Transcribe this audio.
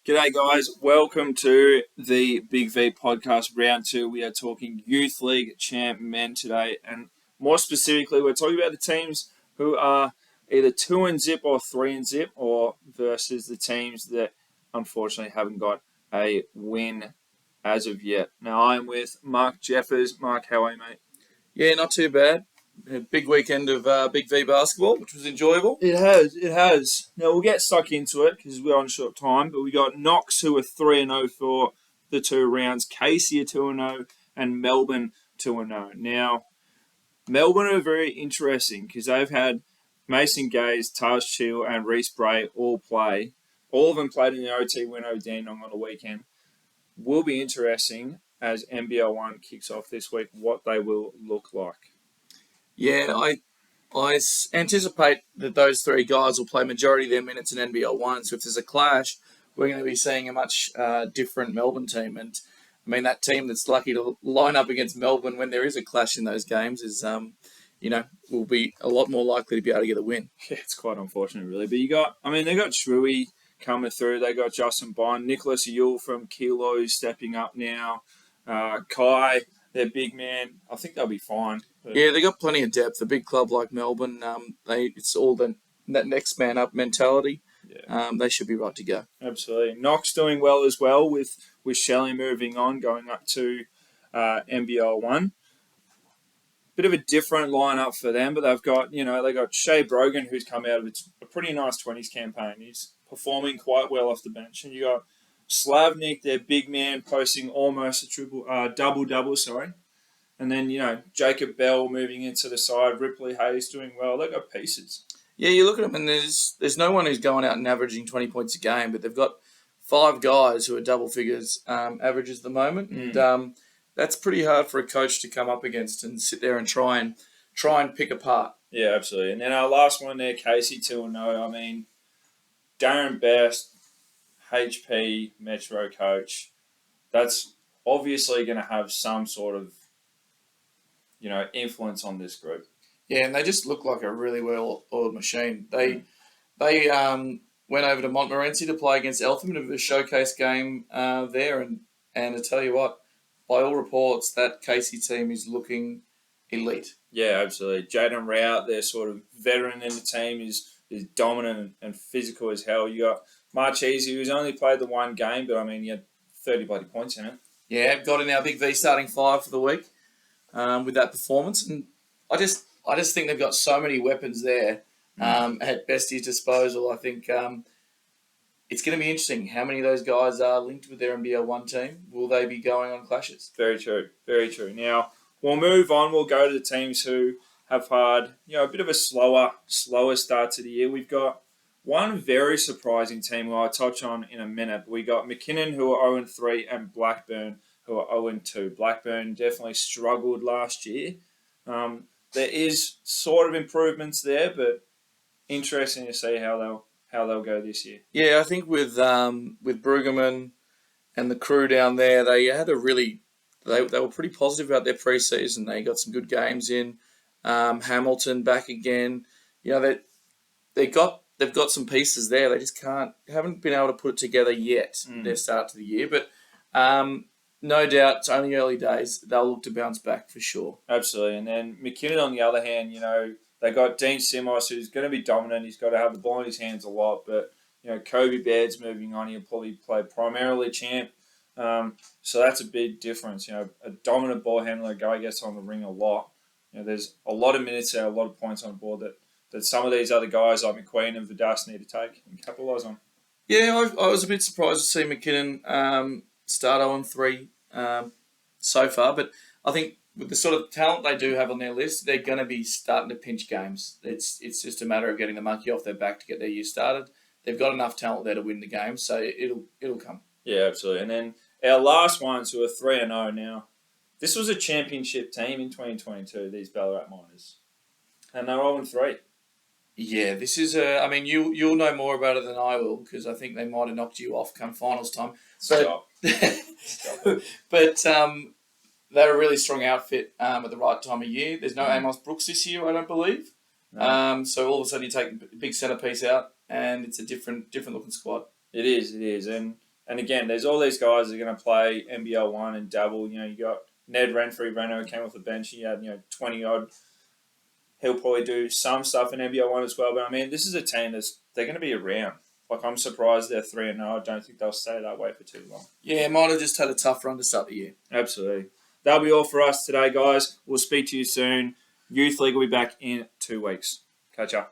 G'day, guys. Welcome to the Big V podcast round two. We are talking Youth League champ men today, and more specifically, we're talking about the teams who are either 2-0 or 3-0, or versus the teams that unfortunately haven't got a win as of yet. Now, I'm with Mark Jeffers. Mark, how are you, mate? Yeah, not too bad. A big weekend of Big V basketball, which was enjoyable. It has. Now, we'll get stuck into it because we're on short time, but we got Knox, who are 3-0 for the two rounds, Casey are 2-0, and Melbourne 2-0. Now, Melbourne are very interesting because they've had Mason Gaze, Taj Chill, and Reese Bray all play. All of them played in the OT win over Dandenong on the weekend. Will be interesting as NBL 1 kicks off this week what they will look like. Yeah, I anticipate that those three guys will play majority of their minutes in NBL 1. So if there's a clash, we're going to be seeing a much different Melbourne team. And I mean, that team that's lucky to line up against Melbourne when there is a clash in those games is, will be a lot more likely to be able to get a win. Yeah, it's quite unfortunate, really. But they got Shrewey coming through. They got Justin Bond, Nicholas Yule from Kilo stepping up now. Kai, their big man. I think they'll be fine. Yeah, they got plenty of depth. A big club like Melbourne, it's all that next man up mentality. Yeah. They should be right to go. Absolutely. Knox doing well as well with Shelley moving on, going up to NBL 1. Bit of a different lineup for them, but they've got Shea Brogan, who's come out of a pretty nice 20s campaign. He's performing quite well off the bench. And you got Slavnik, their big man, posting almost a double-double, sorry. And then, Jacob Bell moving into the side, Ripley Hayes doing well. They've got pieces. Yeah, you look at them and there's no one who's going out and averaging 20 points a game, but they've got 5 guys who are double figures averages at the moment. And that's pretty hard for a coach to come up against and sit there and try and pick apart. Yeah, absolutely. And then our last one there, Casey 2-0. Darren Best, HP, Metro coach, that's obviously going to have some sort of influence on this group. Yeah, and they just look like a really well-oiled machine. They went over to Montmorency to play against Eltham in a showcase game there, and I tell you what, by all reports, that Casey team is looking elite. Yeah, absolutely. Jaden Rout, their sort of veteran in the team, is dominant and physical as hell. You got Marchese, who's only played the one game, but he had 30 bloody points in it. Yeah, got in our Big V starting 5 for the week with that performance, and I just think they've got so many weapons there at Bestie's disposal. I think it's going to be interesting. How many of those guys are linked with their NBL 1 team? Will they be going on clashes? Very true. Very true. Now, we'll move on. We'll go to the teams who have had a bit of a slower start to the year. We've got one very surprising team who I'll touch on in a minute. We got McKinnon, who are 0-3, and Blackburn, who are 0-2. Blackburn definitely struggled last year. There is sort of improvements there, but interesting to see how they'll go this year. Yeah, I think with Brueggemann and the crew down there, they had they were pretty positive about their preseason. They got some good games in. Hamilton back again. They've got some pieces there. They just haven't been able to put it together yet. Their start to the year, but no doubt it's only early days. They'll look to bounce back for sure. Absolutely. And then McKinnon, on the other hand, they got Dean Simos, who's going to be dominant. He's got to have the ball in his hands a lot. But, Kobe Baird's moving on. He'll probably play primarily champ. So that's a big difference. A dominant ball handler, guy gets on the ring a lot. There's a lot of minutes there, a lot of points on board that some of these other guys like McQueen and Vadas need to take and capitalise on. Yeah, I was a bit surprised to see McKinnon start 0-3 so far, but I think with the sort of talent they do have on their list, they're going to be starting to pinch games. It's just a matter of getting the monkey off their back to get their year started. They've got enough talent there to win the game, so it'll come. Yeah, absolutely. And then our last ones who are 3-0 now. This was a championship team in 2022, these Ballarat Miners. And they're 0-3. Yeah, this is you'll know more about it than I will because I think they might have knocked you off come finals time. Stop. But they're a really strong outfit at the right time of year. There's no Amos Brooks this year, I don't believe. No. So all of a sudden you take a big centerpiece out and it's a different looking squad. It is. And And again, there's all these guys that are going to play NBL 1 and dabble. You got Ned Renfrey, Reno came off the bench. He had, 20 odd. He'll probably do some stuff in NBL 1 as well. But I mean, this is a team they're going to be around. Like, I'm surprised they're 3-0. I don't think they'll stay that way for too long. Yeah, might have just had a tough run to start the year. Absolutely. That'll be all for us today, guys. We'll speak to you soon. Youth League will be back in 2 weeks. Catch ya.